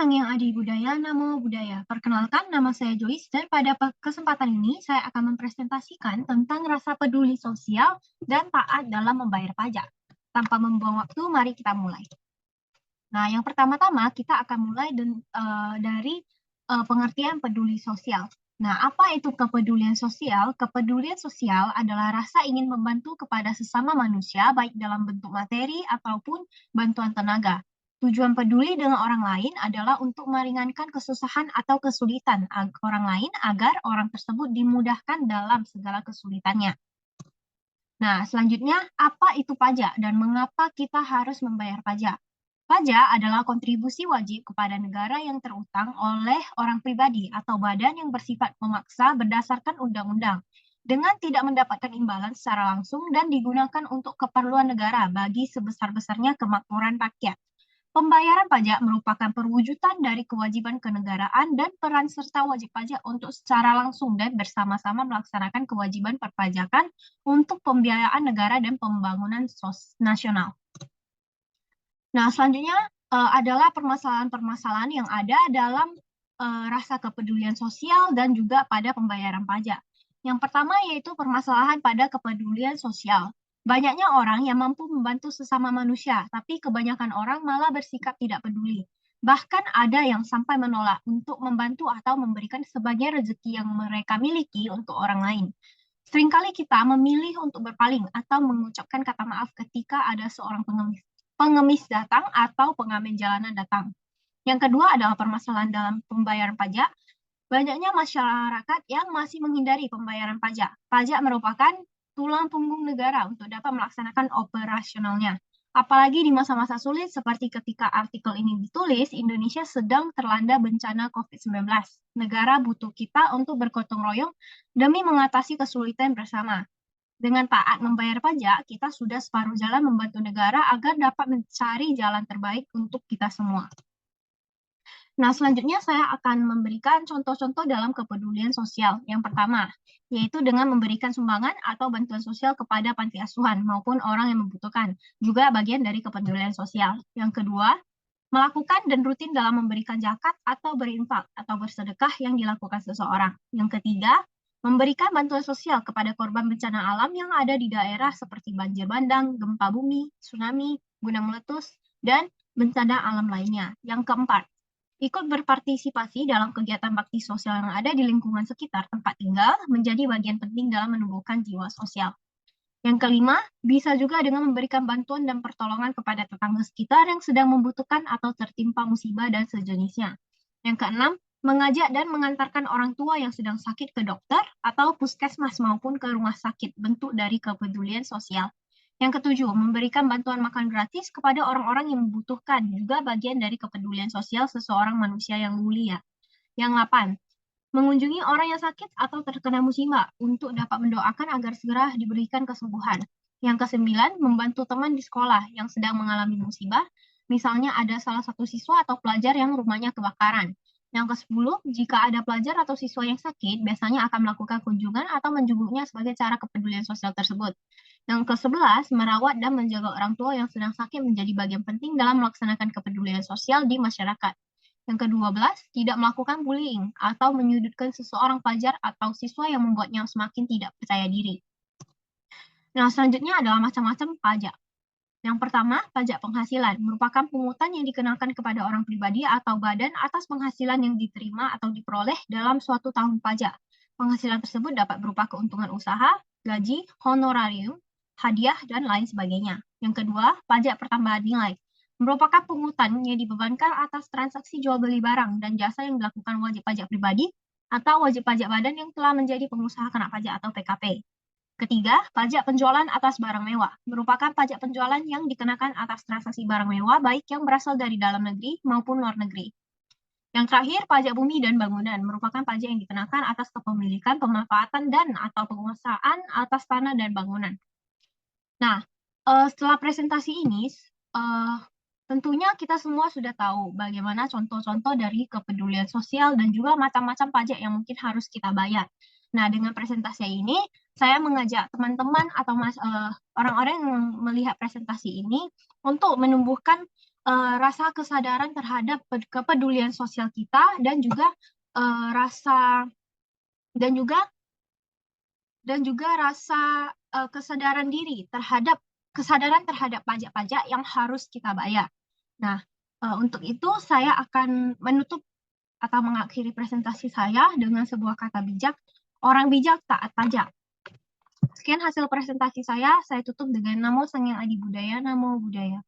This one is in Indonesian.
Sangyang Adi Budaya Namo Buddhaya. Perkenalkan, nama saya Joyce dan pada kesempatan ini saya akan mempresentasikan tentang rasa peduli sosial dan taat dalam membayar pajak. Tanpa membuang waktu, mari kita mulai. Nah, yang pertama-tama kita akan mulai dari pengertian peduli sosial. Nah, apa itu kepedulian sosial? Kepedulian sosial adalah rasa ingin membantu kepada sesama manusia, baik dalam bentuk materi ataupun bantuan tenaga. Tujuan peduli dengan orang lain adalah untuk meringankan kesusahan atau kesulitan orang lain agar orang tersebut dimudahkan dalam segala kesulitannya. Nah, selanjutnya, apa itu pajak dan mengapa kita harus membayar pajak? Pajak adalah kontribusi wajib kepada negara yang terutang oleh orang pribadi atau badan yang bersifat memaksa berdasarkan undang-undang dengan tidak mendapatkan imbalan secara langsung dan digunakan untuk keperluan negara bagi sebesar-besarnya kemakmuran rakyat. Pembayaran pajak merupakan perwujudan dari kewajiban kenegaraan dan peran serta wajib pajak untuk secara langsung dan bersama-sama melaksanakan kewajiban perpajakan untuk pembiayaan negara dan pembangunan nasional. Nah, selanjutnya adalah permasalahan-permasalahan yang ada dalam rasa kepedulian sosial dan juga pada pembayaran pajak. Yang pertama yaitu permasalahan pada kepedulian sosial. Banyaknya orang yang mampu membantu sesama manusia, tapi kebanyakan orang malah bersikap tidak peduli. Bahkan ada yang sampai menolak untuk membantu atau memberikan sebagian rezeki yang mereka miliki untuk orang lain. Seringkali kita memilih untuk berpaling atau mengucapkan kata maaf ketika ada seorang pengemis datang atau pengamen jalanan datang. Yang kedua adalah permasalahan dalam pembayaran pajak. Banyaknya masyarakat yang masih menghindari pembayaran pajak. Pajak merupakan tulang punggung negara untuk dapat melaksanakan operasionalnya. Apalagi di masa-masa sulit seperti ketika artikel ini ditulis, Indonesia sedang terlanda bencana COVID-19. Negara butuh kita untuk bergotong royong demi mengatasi kesulitan bersama. Dengan taat membayar pajak, kita sudah separuh jalan membantu negara agar dapat mencari jalan terbaik untuk kita semua. Nah, selanjutnya saya akan memberikan contoh-contoh dalam kepedulian sosial. Yang pertama, yaitu dengan memberikan sumbangan atau bantuan sosial kepada panti asuhan maupun orang yang membutuhkan, juga bagian dari kepedulian sosial. Yang kedua, melakukan dan rutin dalam memberikan zakat atau berinfak atau bersedekah yang dilakukan seseorang. Yang ketiga, memberikan bantuan sosial kepada korban bencana alam yang ada di daerah seperti banjir bandang, gempa bumi, tsunami, gunung meletus, dan bencana alam lainnya. Yang keempat, ikut berpartisipasi dalam kegiatan bakti sosial yang ada di lingkungan sekitar tempat tinggal menjadi bagian penting dalam menumbuhkan jiwa sosial. Yang kelima, bisa juga dengan memberikan bantuan dan pertolongan kepada tetangga sekitar yang sedang membutuhkan atau tertimpa musibah dan sejenisnya. Yang keenam, mengajak dan mengantarkan orang tua yang sedang sakit ke dokter atau puskesmas maupun ke rumah sakit, bentuk dari kepedulian sosial. Yang ketujuh, memberikan bantuan makan gratis kepada orang-orang yang membutuhkan, juga bagian dari kepedulian sosial seseorang manusia yang mulia. Yang delapan, mengunjungi orang yang sakit atau terkena musibah untuk dapat mendoakan agar segera diberikan kesembuhan. Yang kesembilan, membantu teman di sekolah yang sedang mengalami musibah, misalnya ada salah satu siswa atau pelajar yang rumahnya kebakaran. Yang ke-10, jika ada pelajar atau siswa yang sakit, biasanya akan melakukan kunjungan atau menjenguknya sebagai cara kepedulian sosial tersebut. Yang ke-11, merawat dan menjaga orang tua yang sedang sakit menjadi bagian penting dalam melaksanakan kepedulian sosial di masyarakat. Yang ke-12, tidak melakukan bullying atau menyudutkan seseorang pelajar atau siswa yang membuatnya semakin tidak percaya diri. Nah, selanjutnya adalah macam-macam pajak. Yang pertama, pajak penghasilan merupakan pungutan yang dikenakan kepada orang pribadi atau badan atas penghasilan yang diterima atau diperoleh dalam suatu tahun pajak. Penghasilan tersebut dapat berupa keuntungan usaha, gaji, honorarium, hadiah, dan lain sebagainya. Yang kedua, pajak pertambahan nilai merupakan pungutan yang dibebankan atas transaksi jual beli barang dan jasa yang dilakukan wajib pajak pribadi atau wajib pajak badan yang telah menjadi pengusaha kena pajak atau PKP. Ketiga, pajak penjualan atas barang mewah merupakan pajak penjualan yang dikenakan atas transaksi barang mewah baik yang berasal dari dalam negeri maupun luar negeri. Yang terakhir, pajak bumi dan bangunan merupakan pajak yang dikenakan atas kepemilikan, pemanfaatan, dan atau penguasaan atas tanah dan bangunan. Nah, setelah presentasi ini, tentunya kita semua sudah tahu bagaimana contoh-contoh dari kepedulian sosial dan juga macam-macam pajak yang mungkin harus kita bayar. Nah, dengan presentasi ini, saya mengajak teman-teman atau orang-orang yang melihat presentasi ini untuk menumbuhkan rasa kesadaran terhadap kepedulian sosial kita dan juga rasa dan juga rasa kesadaran diri kesadaran terhadap pajak-pajak yang harus kita bayar. Nah, untuk itu saya akan menutup atau mengakhiri presentasi saya dengan sebuah kata bijak, orang bijak taat pajak. Sekian hasil presentasi saya tutup dengan Namo Sang Hyang Adi Budaya, Namo Buddhaya.